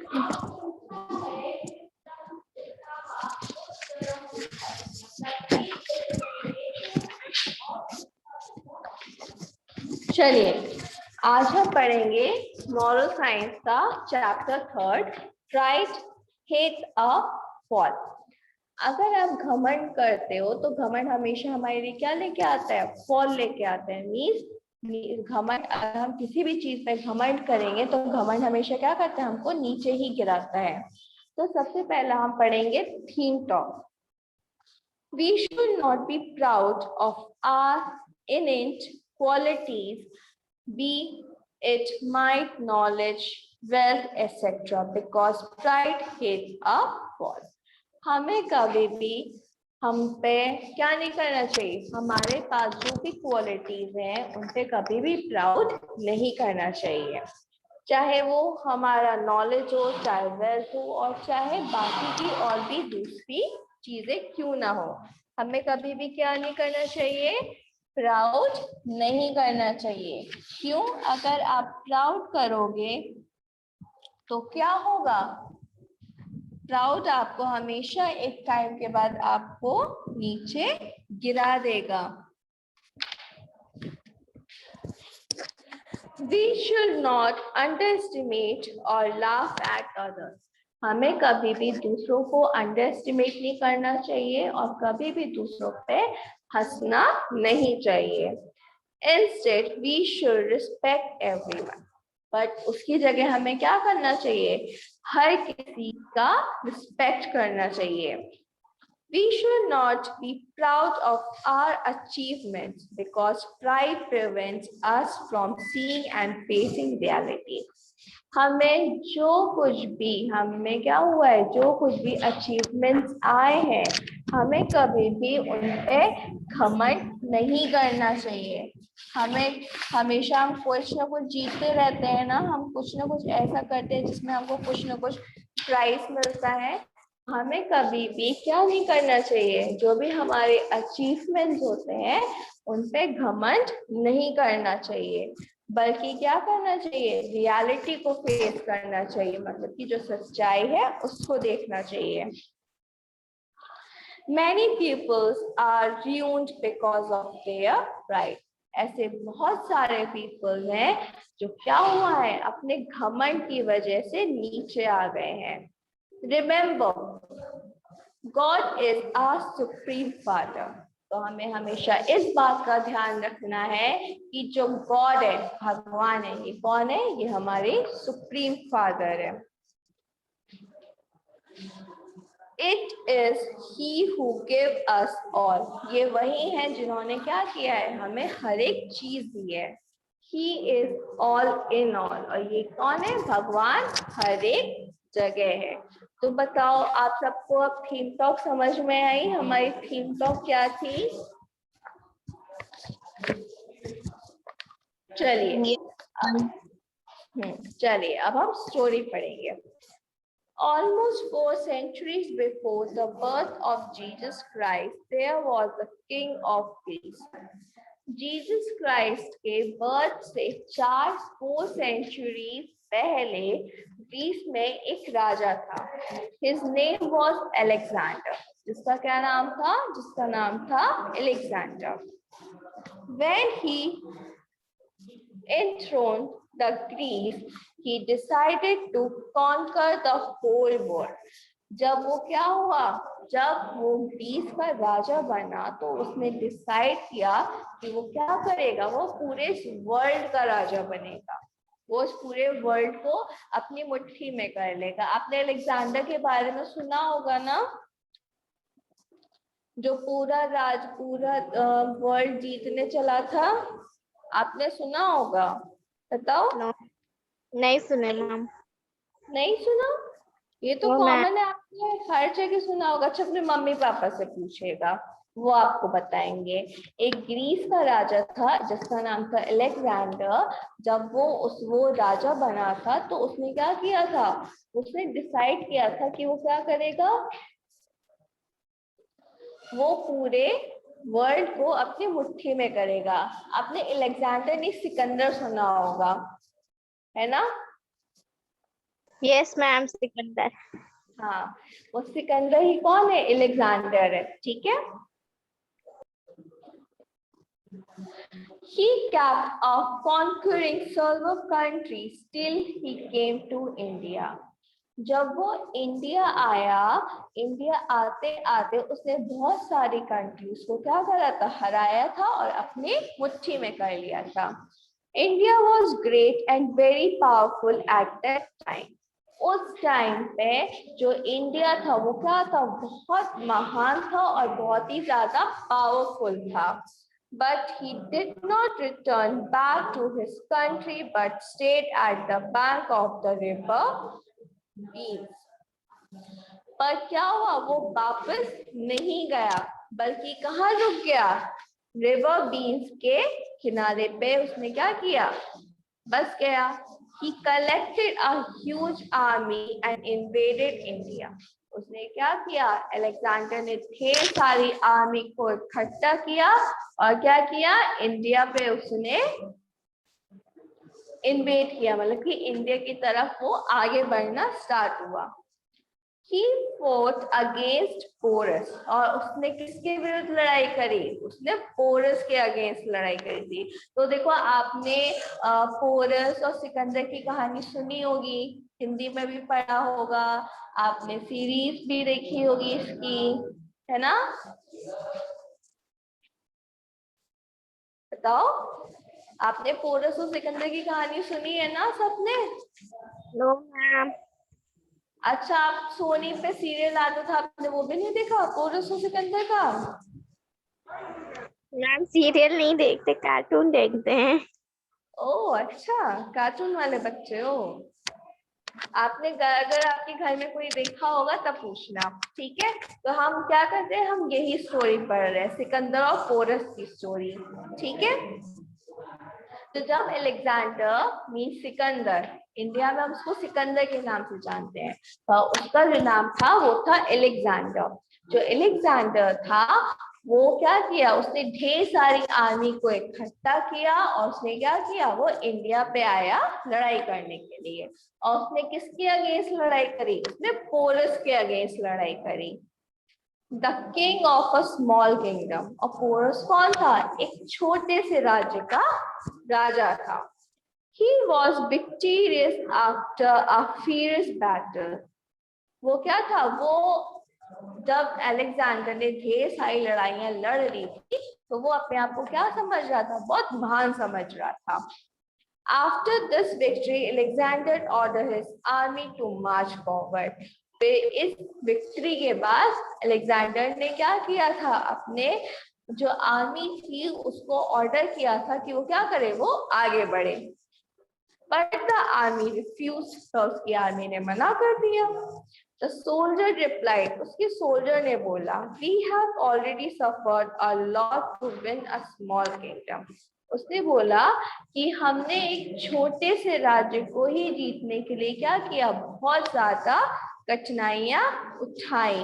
चलिए आज हम पढ़ेंगे मॉरल साइंस का चैप्टर 3 राइट हेट अ फॉल। अगर आप घमंड करते हो तो घमंड हमेशा हमारे लिए क्या लेके आता है? फॉल लेके आता है। मीन्स घमंड, अगर हम किसी भी चीज पे घमंड करेंगे तो घमंड हमेशा क्या करता है? हमको नीचे ही गिराता है। तो सबसे पहला हम पढ़ेंगे theme talk. We should not be proud of our innate qualities, be it might, knowledge, wealth, etc. because pride hates a fall. हमें कभी भी हम पे क्या नहीं करना चाहिए? हमारे पास जो भी क्वालिटीज हैं उन पे कभी भी प्राउड नहीं करना चाहिए, चाहे वो हमारा नॉलेज हो, चाहे वेल्थ हो, और चाहे बाकी की और भी दूसरी चीजें क्यों ना हो। हमें कभी भी क्या नहीं करना चाहिए? प्राउड नहीं करना चाहिए। क्यों? अगर आप प्राउड करोगे तो क्या होगा? प्राउड आपको हमेशा एक टाइम के बाद आपको नीचे गिरा देगा। We should not underestimate or laugh at others. हमें कभी भी दूसरों को अंडरएस्टिमेट नहीं करना चाहिए और कभी भी दूसरों पे हंसना नहीं चाहिए। Instead, we should respect everyone. But उसकी जगह हमें क्या करना चाहिए? हर किसी का रिस्पेक्ट करना चाहिए। We should not be proud of our achievements because pride prevents us from seeing and facing reality. हमें जो कुछ भी हमें क्या हुआ है, जो कुछ भी अचीवमेंट्स आए हैं, हमें कभी भी उन पे घमंड नहीं करना चाहिए। हमें हमेशा हम कुछ ना कुछ जीतते रहते हैं ना, हम कुछ ना कुछ ऐसा करते हैं जिसमें हमको कुछ ना कुछ प्राइज मिलता है। हमें कभी भी क्या नहीं करना चाहिए? जो भी हमारे अचीवमेंट्स होते हैं उन पे घमंड नहीं करना चाहिए, बल्कि क्या करना चाहिए? रियलिटी को फेस करना चाहिए, मतलब कि जो सच्चाई है उसको देखना चाहिए। Many peoples are ruined because of their pride. ऐसे बहुत सारे पीपल हैं जो क्या हुआ है? अपने घमंड की वजह से नीचे आ गए हैं। Remember, God is our supreme father. तो हमें हमेशा इस बात का ध्यान रखना है कि जो गॉड है, भगवान है, ये कौन है? ये हमारे सुप्रीम फादर है। It is he who gave us all. ये वही है जिन्होंने क्या किया है? हमें हर एक चीज दी है। He is all in all. और ये कौन है? भगवान हर एक जगह है। तो बताओ, आप सबको अब थीम टॉक समझ में आई? हमारी थीम टॉक क्या थी? चलिए अब हम स्टोरी पढ़ेंगे। Almost 4 centuries before the birth of Jesus Christ, there was a king of Greece. Jesus Christ के बर्थ से 4 सेंचुरी पहले ग्रीस में एक राजा था। His name was Alexander. जिसका क्या नाम था? जिसका नाम था Alexander. When he enthroned the Greece, he decided to conquer the whole world. जब वो क्या हुआ? जब वो ग्रीस का राजा बना तो उसने डिसाइड किया कि वो क्या करेगा? वो पूरे वर्ल्ड का राजा बनेगा। वो उस पूरे वर्ल्ड को अपनी मुट्ठी में कर लेगा। आपने अलेक्जेंडर के बारे में सुना होगा ना, जो पूरा वर्ल्ड जीतने चला था। आपने सुना होगा, बताओ। नहीं सुने मैम। नहीं सुना? ये तो कॉमन है, आपने हर जगह सुना होगा। अच्छा, अपने मम्मी पापा से पूछेगा, वो आपको बताएंगे। एक ग्रीस का राजा था जिसका नाम था अलेक्जेंडर। जब वो राजा बना था तो उसने क्या किया था? उसने डिसाइड किया था कि वो क्या करेगा? वो पूरे वर्ल्ड को अपनी मुट्ठी में करेगा। आपने अलेक्जेंडर नहीं, सिकंदर सुना होगा, है ना? Yes ma'am, Sikandar. हाँ, वो सिकंदर ही कौन है? अलेक्जेंडर है, ठीक है। He kept conquering several countries till he came to India. जब वो इंडिया आया, इंडिया आते आते उसने बहुत सारी कंट्रीज को क्या करा था? हराया था और अपने मुट्ठी में कर लिया था। India was great and very powerful at that time. उस टाइम पे जो इंडिया था वो क्या था? बहुत महान था और बहुत ही ज्यादा पावरफुल था। But he did not return back to his country but stayed at the bank of the river Beans. पर क्या हुआ? वो वापस नहीं गया बल्कि कहाँ रुक गया? रिवर बीन्स के किनारे पे उसने क्या किया? बस गया। He collected a huge army and invaded India. उसने क्या किया? अलेक्जेंडर ने ढेर सारी आर्मी को इकट्ठा किया और क्या किया? इंडिया पे उसने इन्वेड किया, मतलब कि इंडिया की तरफ वो आगे बढ़ना स्टार्ट हुआ। He fought against पोरस, और उसने किसके विरुद्ध लड़ाई करी? उसने पोरस के अगेंस्ट लड़ाई करी थी। तो देखो, आपने पोरस और सिकंदर की कहानी सुनी होगी, हिंदी में भी पढ़ा होगा, आपने सीरीज भी देखी होगी इसकी, है ना? बताओ, आपने पोरस और सिकंदर की कहानी सुनी है ना सबने? No ma'am. अच्छा, आप सोनी पे सीरियल आता था, आपने वो भी नहीं देखा, पोरस और सिकंदर का? मैम सीरियल नहीं देखते, कार्टून देखते हैं। ओह अच्छा, कार्टून वाले बच्चे हो। आपने अगर आपके घर में कोई देखा होगा तब पूछना, ठीक है? तो हम क्या करते हैं, हम यही स्टोरी पढ़ रहे हैं, सिकंदर और पोरस की स्टोरी, ठीक है? तो जब अलेक्जेंडर मीन सिकंदर, इंडिया में हम उसको सिकंदर के नाम से जानते हैं, तो उसका जो नाम था वो था अलेक्जेंडर। जो अलेक्जेंडर था वो क्या किया? उसने ढेर सारी आर्मी को इकट्ठा किया और उसने क्या किया? वो इंडिया पे आया लड़ाई करने के लिए। और उसने किसके अगेंस्ट लड़ाई करी? उसने पोरस के अगेंस्ट लड़ाई करी। The king of a small kingdom. और पोरस कौन था? एक छोटे से राज्य का राजा था। He was victorious after a fierce battle. वो क्या था? वो जब अलेक्जेंडर ने ढेर सारी लड़ाइयां लड़ रही थी तो वो अपने आप को क्या समझ रहा था? बहुत महान समझ रहा था। After this victory, Alexander ordered his army to march forward. फिर इस विक्ट्री के बाद अलेक्जेंडर ने क्या किया था? अपने जो आर्मी थी उसको ऑर्डर किया था कि वो क्या करे? वो आगे बढ़े। But the army refused. तो उसकी आर्मी ने मना कर दिया। The soldier replied, उसके सोल्जर ने बोला, We have already suffered a lot to win a small kingdom. उसने बोला कि हमने एक छोटे से राज्य को ही जीतने के लिए क्या किया? बहुत ज्यादा कठिनाइयां उठाई।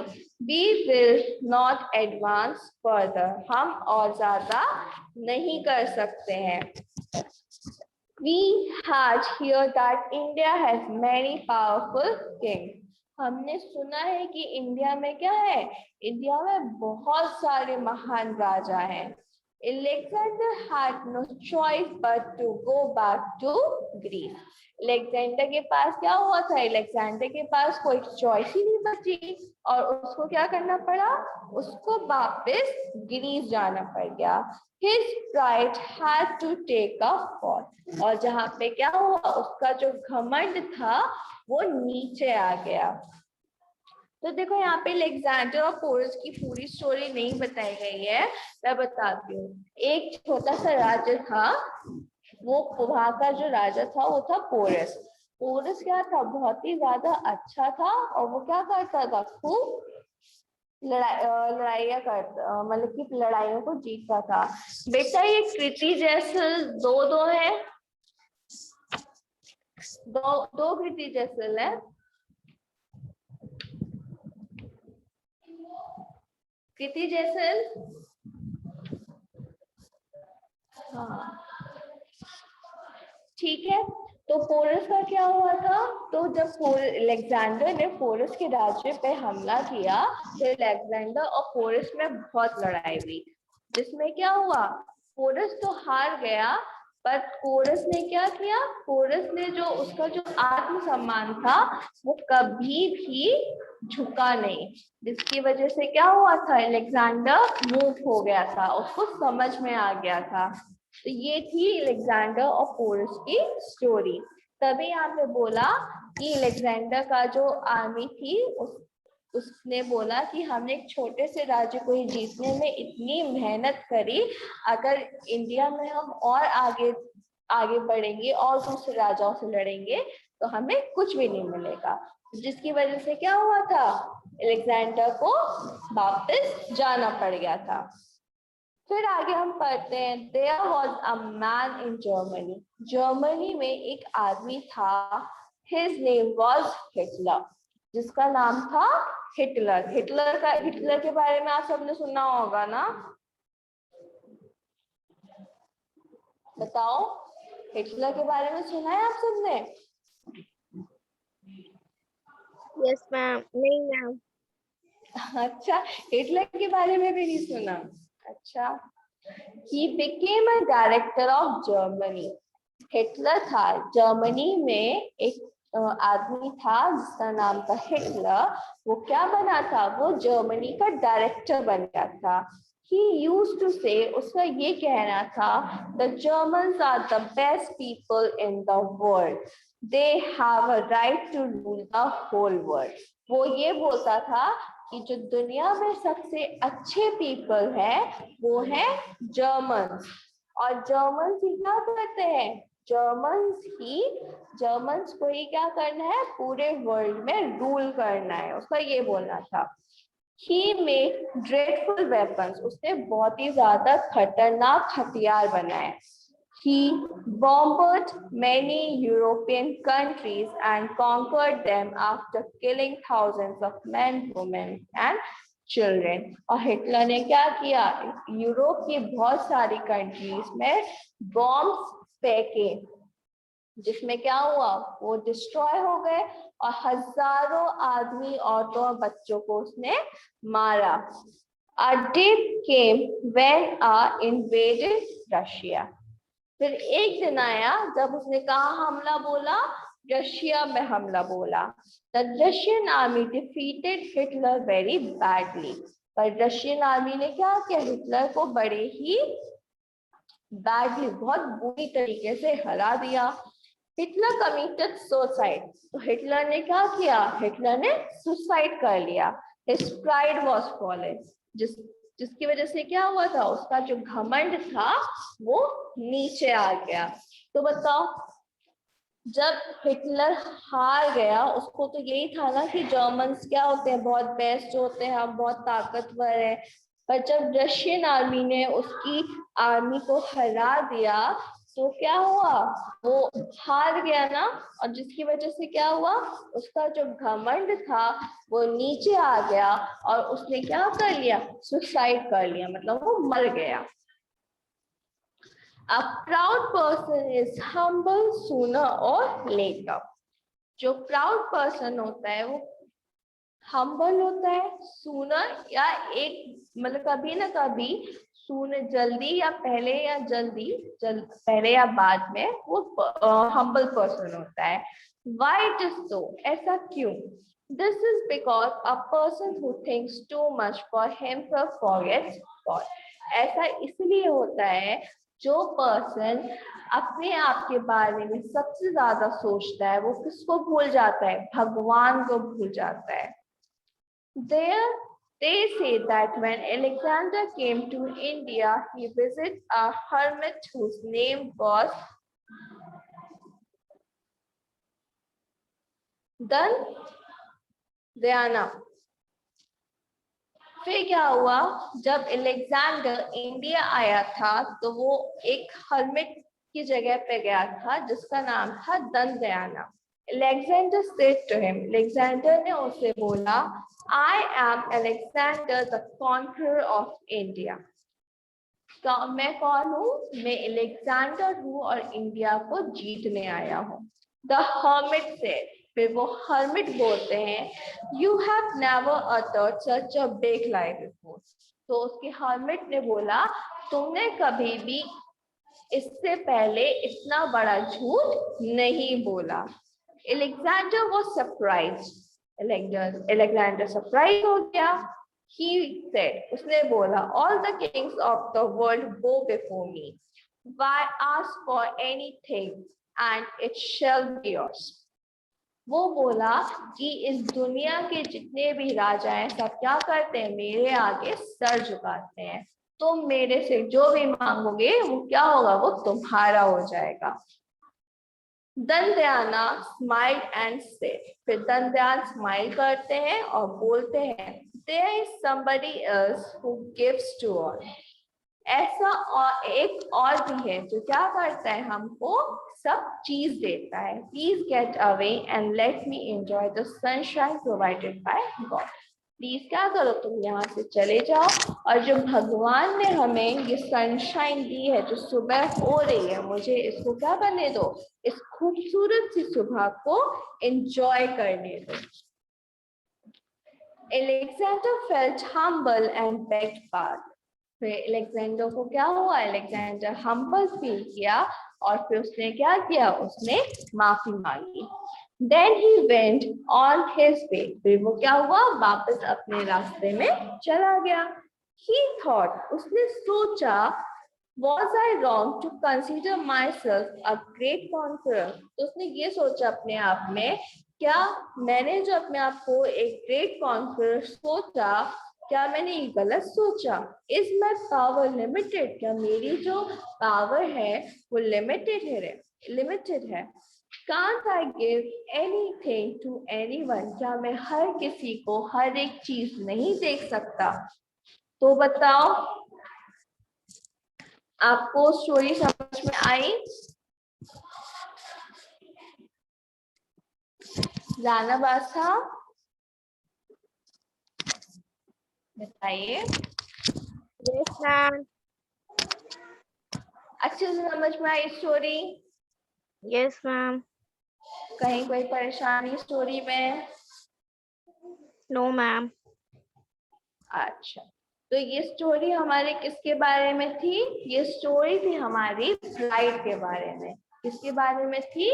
We will not advance further. हम और ज्यादा नहीं कर सकते हैं। We had heard that India has many powerful kings. हमने सुना है कि इंडिया में क्या है? इंडिया में बहुत सारे महान राजा हैं। Alexander had no choice but to go back to Greece. Alexander के पास क्या हुआ था? अलेक्जेंडर के पास कोई चॉइस ही नहीं बची और उसको क्या करना पड़ा? उसको वापस ग्रीस जाना पड़ गया। His pride had to take a fall. और जहाँ पे क्या हुआ? उसका जो घमंड था वो नीचे आ गया। तो देखो, यहाँ पे अलेक्जेंडर और पोरस की पूरी स्टोरी नहीं बताई गई है, मैं बताती हूँ। एक छोटा सा राज्य था, वो वहां का जो राजा था वो था पोरस। पोरस क्या था? बहुत ही ज्यादा अच्छा था और वो क्या करता था? खूब लड़ाइयाँ करता, मतलब कि लड़ाइयों को जीतता था। बेटा, ये कृति जैसल दो है, दो कृति जैसल है। कृति जैसल, हाँ ठीक है। तो पोरस का क्या हुआ था? तो जब अलेक्जेंडर ने पोरस के राज्य पे हमला किया तो अलेक्जेंडर और पोरस में बहुत लड़ाई हुई, जिसमें क्या हुआ, पोरस तो हार गया, पर पोरस ने क्या किया, पोरस ने जो उसका जो आत्मसम्मान था वो कभी भी झुका नहीं, जिसकी वजह से क्या हुआ था, अलेक्जेंडर मूव हो गया था, उसको समझ में आ गया था। तो ये थी अलेक्जेंडर और पोरस की स्टोरी। तभी यहाँ पे बोला कि अलेक्जेंडर का जो आर्मी थी उसने बोला कि हमने एक छोटे से राज्य को ही जीतने में इतनी मेहनत करी, अगर इंडिया में हम और आगे आगे बढ़ेंगे और दूसरे राजाओं से लड़ेंगे तो हमें कुछ भी नहीं मिलेगा, जिसकी वजह से क्या हुआ था, अलेक्जेंडर को वापस जाना पड़ गया था। फिर आगे हम पढ़ते हैं, there was a man in Germany, Germany में एक आदमी था, हिज नेम वॉज हिटलर, जिसका नाम था हिटलर। हिटलर के बारे में आप सबने सुना होगा ना, बताओ, हिटलर के बारे में सुना है आप सबने? Yes, ma'am. नहीं मैम। अच्छा, हिटलर के बारे में भी नहीं सुना? अच्छा, he became a director of Germany. Hitler था, जर्मनी में एक आदमी था जिसका नाम था हिटलर, वो क्या बना था, वो जर्मनी का डायरेक्टर बन गया था। He used to say, उसका ये कहना था, the Germans are the best people in the world. They have a right to rule the whole world. वो ये बोलता था कि जो दुनिया में सबसे अच्छे पीपल है वो है जर्मन्स, और जर्मन्स ही क्या करते हैं, जर्मन्स को ही क्या करना है, पूरे वर्ल्ड में रूल करना है, उसका ये बोलना था। He made dreadful weapons, उसने बहुत ही ज्यादा खतरनाक हथियार बनाए। He bombarded many European countries and conquered them after killing thousands of men, women and children. और हिटलर ने क्या किया, यूरोप की बहुत सारी कंट्रीज में बॉम्ब्स फेंके, जिसमें क्या हुआ, वो डिस्ट्रॉय हो गए और हजारों आदमी, औरतों और बच्चों को उसने मारा। A day came when invaded Russia. फिर एक दिन आया जब उसने कहा हमला बोला, रशिया में हमला बोला। The Russian army defeated Hitler very badly. पर रशियन आर्मी ने क्या किया, हिटलर को बड़े ही बैडली, बहुत बुरी तरीके से हरा दिया। हिटलर कमिटेड सुसाइड, तो हिटलर ने क्या किया, हिटलर ने सुसाइड कर लिया। His pride was fallen, जिसकी वजह से क्या हुआ था, उसका जो घमंड था वो नीचे आ गया। तो बताओ, जब हिटलर हार गया, उसको तो यही था ना कि जर्मन्स क्या होते हैं, बहुत बेस्ट होते हैं, हम बहुत ताकतवर है, पर जब रशियन आर्मी ने उसकी आर्मी को हरा दिया तो क्या हुआ, वो हार गया ना, और जिसकी वजह से क्या हुआ, उसका जो घमंड था वो नीचे आ गया और उसने क्या कर लिया, सुसाइड कर लिया, मतलब वो मर गया। A proud person is humble sooner or later. जो proud person होता है वो humble होता है, sooner या एक मतलब कभी ना कभी, sooner जल्दी या पहले या पहले या बाद में वो humble person होता है। Why it is so? ऐसा क्यों? This is because a person who thinks too much for himself forgets God. ऐसा इसलिए होता है, जो पर्सन अपने आप के बारे में सबसे ज्यादा सोचता है वो किसको भूल जाता है, भगवान को भूल जाता है। There they say that when Alexander came to India, he visited a hermit whose name was Dhyana. फिर क्या हुआ, जब अलेक्जेंडर इंडिया आया था तो वो एक हर्मिट की जगह पे गया था जिसका नाम था दंडयाना। Alexander said to him, Alexander ने उसे बोला, I am Alexander the conqueror of India. मैं कौन हूँ? मैं अलेक्जेंडर हूँ और इंडिया को जीतने आया हूँ। द हर्मिट सेड, फिर वो हर्मिट बोलते हैं, you have never uttered such a big lie before. तो उसके हर्मिट ने बोला, तुमने कभी भी इससे पहले इतना बड़ा झूठ नहीं बोला। Alexander was surprise, Alexander surprise हो गया। He said, उसने बोला, all the kings of the world go before me. Why ask for anything and it shall be yours. वो बोला कि इस दुनिया के जितने भी राजा हैं सब क्या करते हैं? मेरे आगे सर झुकाते हैं। तुम मेरे से जो भी मांगोगे वो क्या होगा? वो तुम्हारा हो जाएगा। दंदयाना स्माइल एंड सेड, फिर दंदयान स्माइल करते हैं और बोलते हैं, there is somebody else who gives to all. ऐसा और एक और भी है जो क्या करता है? हमको सब चीज देता है। Please get away and let me enjoy the sunshine provided by God. Please क्या करो, तुम यहाँ से चले जाओ और जो भगवान ने हमें ये सनशाइन दी है, जो सुबह हो रही है, मुझे इसको क्या करने दो, इस खूबसूरत सी सुबह को एंजॉय करने दो। Alexander felt humble and begged pardon. फिर अलेक्जेंडर को क्या हुआ? अलेक्जेंडर हम्बल फील किया और फिर उसने क्या किया? उसने माफी मांगी। Then he went on his way. फिर वो क्या हुआ? वापस अपने रास्ते में चला गया। He thought, उसने सोचा, was I wrong to consider myself a great conqueror? तो उसने ये सोचा अपने आप में, क्या मैंने जो अपने आप को एक ग्रेट कॉन्करर सोचा, क्या मैंने ये गलत सोचा? Is my power limited? क्या मेरी जो पावर है वो लिमिटेड है? Can't I give anything to anyone? क्या मैं हर किसी को हर एक चीज नहीं दे सकता? तो बताओ, आपको स्टोरी समझ में आई? जाना बात था, बताइए। Yes, ma'am. अच्छे से समझ में आई स्टोरी? Yes, ma'am. कहीं कोई परेशानी स्टोरी में? No, ma'am. अच्छा, तो ये स्टोरी हमारे किसके बारे में थी? ये स्टोरी थी हमारी प्राइड के बारे में। किसके बारे में थी?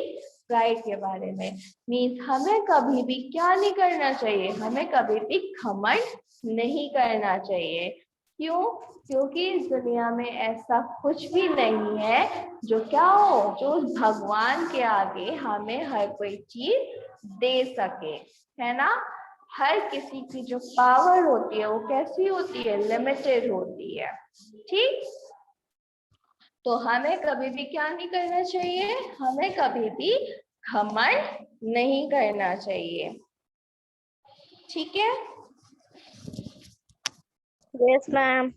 प्राइड के बारे में। मीन्स हमें कभी भी क्या नहीं करना चाहिए? हमें कभी भी घमंड नहीं करना चाहिए। क्यों? क्योंकि इस दुनिया में ऐसा कुछ भी नहीं है जो क्या हो, जो भगवान के आगे हमें हर कोई चीज दे सके, है ना? हर किसी की जो पावर होती है वो कैसी होती है? लिमिटेड होती है। ठीक, तो हमें कभी भी क्या नहीं करना चाहिए? हमें कभी भी घमंड नहीं करना चाहिए। ठीक है? Yes, ma'am.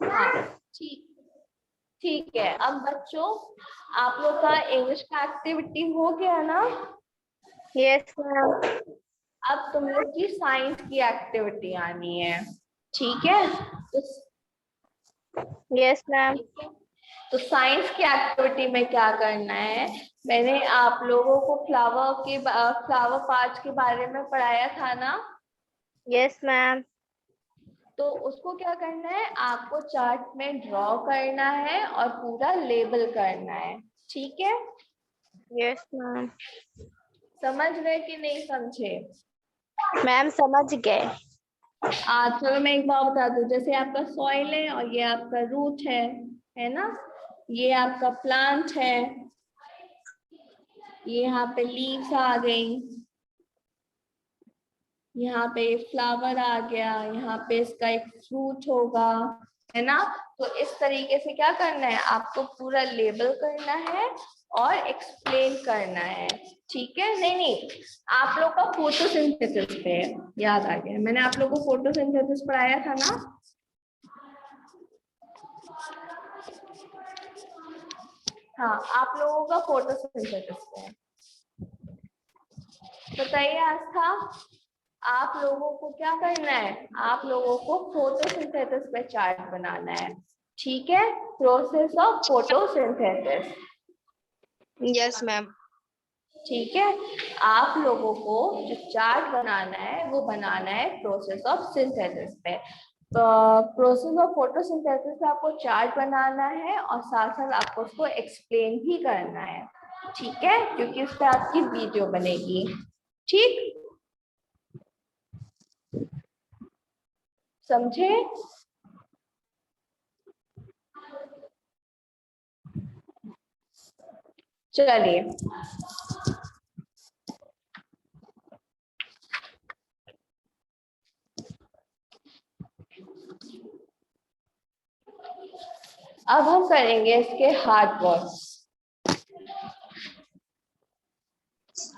हाँ, ठीक है। अब बच्चों, आप लोग का इंग्लिश का एक्टिविटी हो गया ना? Yes, ma'am. अब तुम लोग की साइंस की एक्टिविटी आनी है। ठीक है? Yes, ma'am. तो साइंस की एक्टिविटी में क्या करना है? मैंने आप लोगों को फ्लावर पार्ट्स के बारे में पढ़ाया था ना? Yes, ma'am. तो उसको क्या करना है? आपको चार्ट में ड्रॉ करना है और पूरा लेबल करना है। ठीक है? Yes, ma'am. समझ गए कि नहीं समझे? मैम समझ गए। चलो मैं एक बार बता दूं, जैसे आपका सॉइल है और ये आपका रूट है ना? ये आपका प्लांट है, ये यहाँ पे लीव्स आ गई, यहाँ पे फ्लावर आ गया, यहाँ पे इसका एक फ्रूट होगा, है ना? तो इस तरीके से क्या करना है? आपको पूरा लेबल करना है और एक्सप्लेन करना है। ठीक है? नहीं, आप लोग का फोटोसिंथेसिस पे है, याद आ गया, मैंने आप लोगों को फोटोसिंथेसिस पढ़ाया था ना? हाँ, आप लोगों का फोटोसिंथेसिस पे है। बताइए आस्था, आप लोगों को क्या करना है? आप लोगों को फोटोसिंथेसिस पे चार्ट बनाना है। ठीक है, process of photosynthesis. Yes ma'am. ठीक है, आप लोगों को जो चार्ट बनाना है वो बनाना है प्रोसेस ऑफ सिंथेसिस पे। प्रोसेस ऑफ फोटोसिंथेसिस पे आपको चार्ट बनाना है और साथ साथ आपको उसको एक्सप्लेन भी करना है। ठीक है, क्योंकि उस पर आपकी वीडियो बनेगी। ठीक, समझे? चलिए, अब हम करेंगे इसके हार्ड वर्क।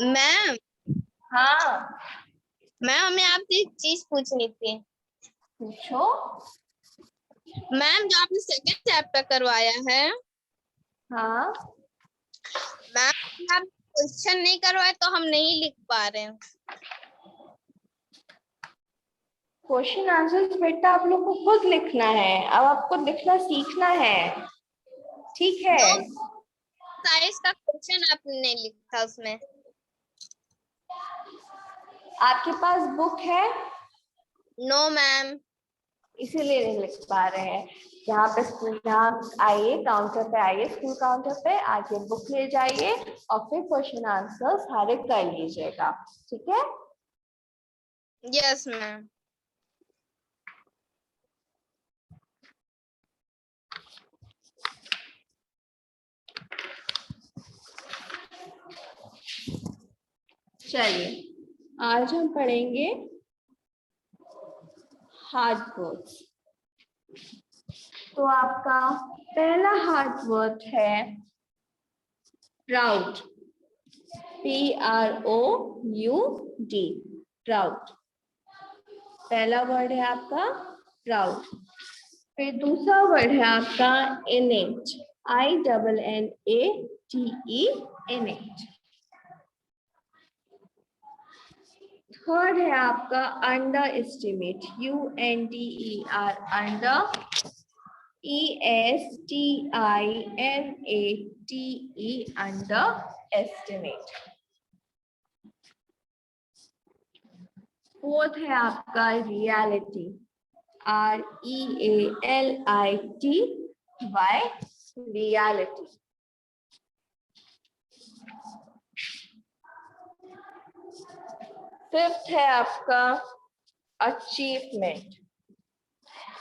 मैम हाँ, मैम हमें आपसे एक चीज पूछनी थी। पूछो। मैम जो आपने सेकंड चैप्टर करवाया है, हाँ, मैम आप क्वेश्चन नहीं करवाए तो हम नहीं लिख पा रहे हैं। क्वेश्चन आंसर्स बेटा आप लोग को खुद लिखना है, अब आपको लिखना सीखना है। ठीक है, साइज का क्वेश्चन आपने नहीं लिखा उसमें। आपके पास बुक है? No ma'am. इसीलिए नहीं लिख पा रहे हैं। यहाँ पे स्कूल, यहाँ आइए, काउंटर पे आइए, स्कूल काउंटर पे आके बुक ले जाइए और फिर क्वेश्चन आंसर सारे कर लीजिएगा। ठीक है, यस मैम। चलिए आज हम पढ़ेंगे हार्ड वर्ड्स। तो आपका पहला हार्ड वर्ड है प्राउड, PROUD, प्राउड। पहला वर्ड है आपका प्राउड। फिर दूसरा वर्ड है आपका innate, INNATE, innate। थर्ड है आपका under estimate, UNDER, under, ESTIMATE, under estimate. Fourth है आपका रियलिटी, REALITY, रियलिटी। फिफ्थ है आपका अचीवमेंट,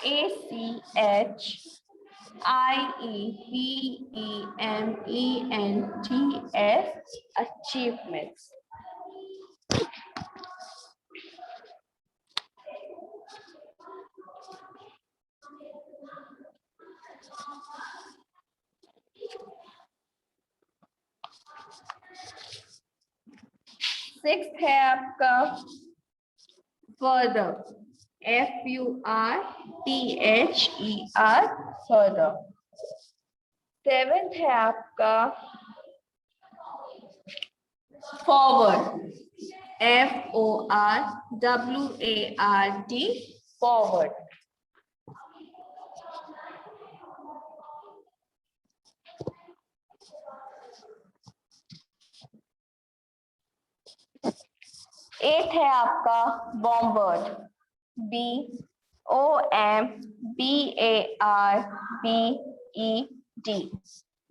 ACHIEVEMENTS, achievements। सिक्स्थ है आपका फर्दर, FURTHER, फर्दर। सेवेंथ है आपका फॉरवर्ड, FORWARD, फॉरवर्ड। एथ है आपका बॉम्बर्ड, BOMBARBED,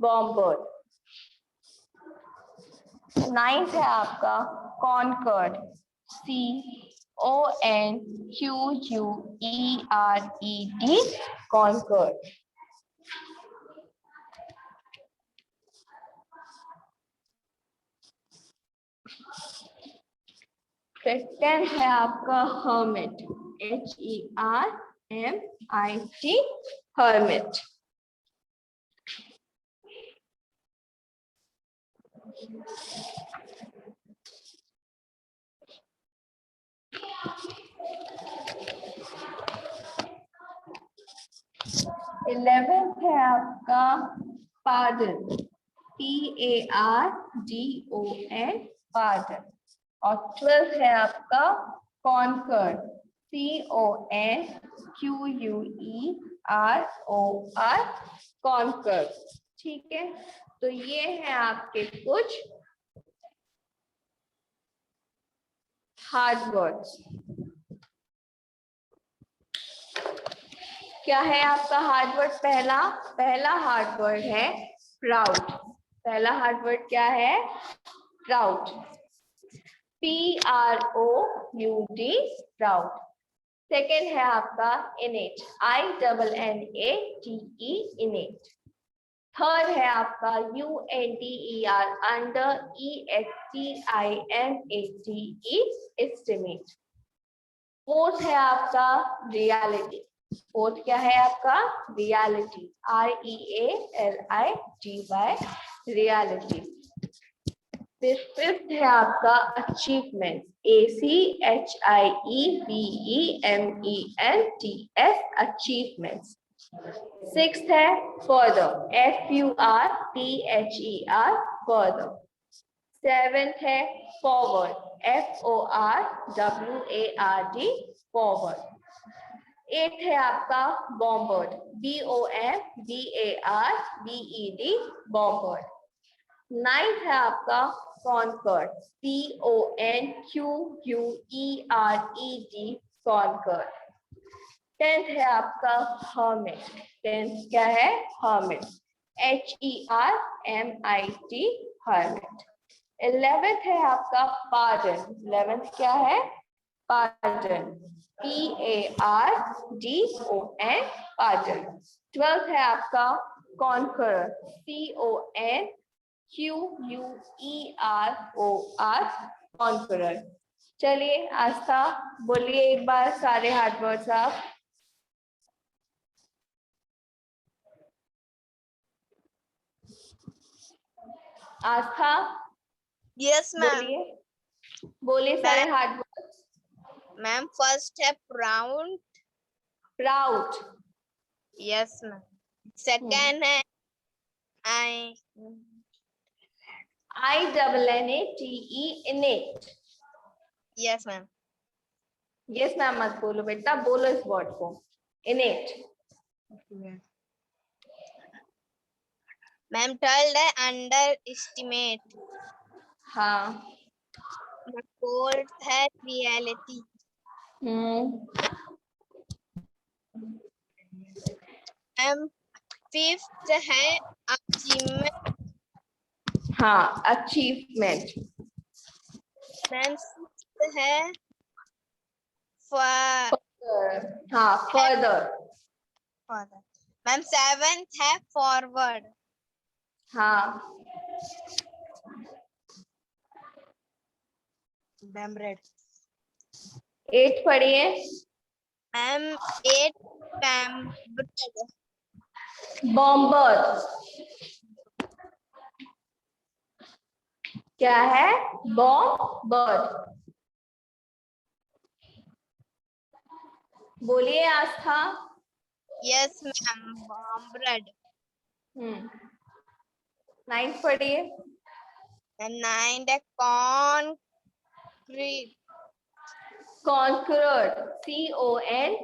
बॉम्बर्ड। नाइन्थ है आपका कॉन्कर्ड, CONQUERED, कॉन्कर्ड। फिर 10 है आपका hermit, HERMIT, hermit। इलेवेंथ है आपका pardon, PARDON, pardon। और 12th है आपका conquer, CONQUEROR, कॉन्कर। ठीक है, तो ये है आपके कुछ हार्ड वर्ड्स। क्या है आपका हार्ड वर्ड? पहला हार्ड वर्ड है प्राउड। पहला हार्ड वर्ड क्या है? प्राउड। PROUD, proud. सेकेंड है आपका इनेट, INNATE, इनेट। थर्ड है आपका UNDER, under, ESTIMATE, estimate. Fourth है आपका रियलिटी। फोर्थ क्या है आपका? Reality, REALITY, reality. फिर फिफ्थ है आपका अचीवमेंट, ACHIEVEMENTS, अचीवमेंट्स। सिक्स्थ है फर्दर, FURTHER, फर्दर। सेवेंथ है फॉरवर्ड, FORWARD, फॉरवर्ड। एट्थ है आपका बॉम्बर्ड, BOMBARDED, बॉम्बर्ड। नाइन्थ है आपका कॉन्कर्ड, CONQUERED, कॉन्कर्ड। टेंथ है आपका हर्मिट। टेंथ क्या है? Hermit, HERMIT, hermit. 11th है आपका पार्डन। 11th क्या है? Pardon, PARDON, pardon. 12th है आपका कॉन्करर, CONQUEROR, कॉन्करर। चलिए आस्था बोलिए एक बार सारे हार्ड वर्ड्स आप। आस्था यस मैम। बोलिए, बोलिए सारे हार्ड वर्ड्स। मैम फर्स्ट है proud. Proud, yes ma'am. Second है INNATE, इनेट। Yes ma'am. Yes ma'am मत बोलो बेटा, बोलो इस वर्ड को, इनेट। मैम थर्ड है अंडर एस्टिमेट। हाँ। फोर्थ है रियलिटी। मैम फिफ्थ है अचीवमेंट। हाँ, अचीवमेंट। मैम सिक्स्थ है हाँ, फर्दर। मैम सेवेंथ है फॉरवर्ड। हाँ। Ma'am red. 8 पढ़िए। Ma'am eight पैम्बर्ड। बॉम्बर, क्या है? बॉम्बर। बोलिए आस्था। Yes ma'am बॉम्बर्ड। 9th पढ़िए। नाइन्थ है concrete. Conquered, CONQUERED,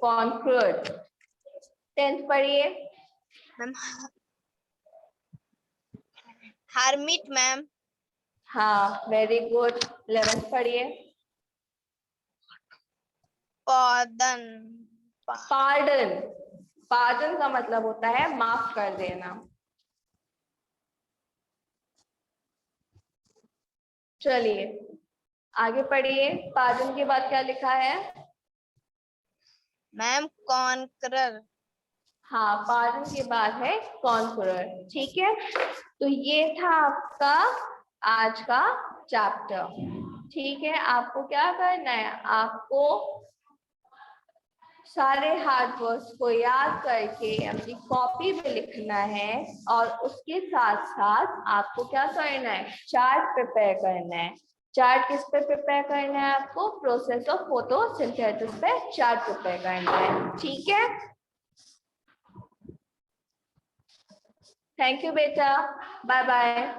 conquered। 10th पढ़िए। Ma'am hermit ma'am. हाँ, वेरी गुड। 11th पढ़िए। पार्डन। पार्डन, पार्डन का मतलब होता है माफ कर देना। चलिए आगे पढ़िए, पार्डन के बाद क्या लिखा है? Ma'am conqueror. हाँ, पार्डन के बाद है कॉन्करर। ठीक है, तो ये था आपका आज का चैप्टर। ठीक है, आपको क्या करना है? आपको सारे हार्ड वर्ड्स को याद करके अपनी कॉपी में लिखना है और उसके साथ साथ आपको क्या करना है? चार्ट प्रिपेयर करना है। चार्ट किस पे प्रिपेयर करना है? आपको प्रोसेस ऑफ फोटोसिंथेसिस पे चार्ट प्रिपेयर करना है। ठीक है, थैंक यू बेटा, बाय बाय।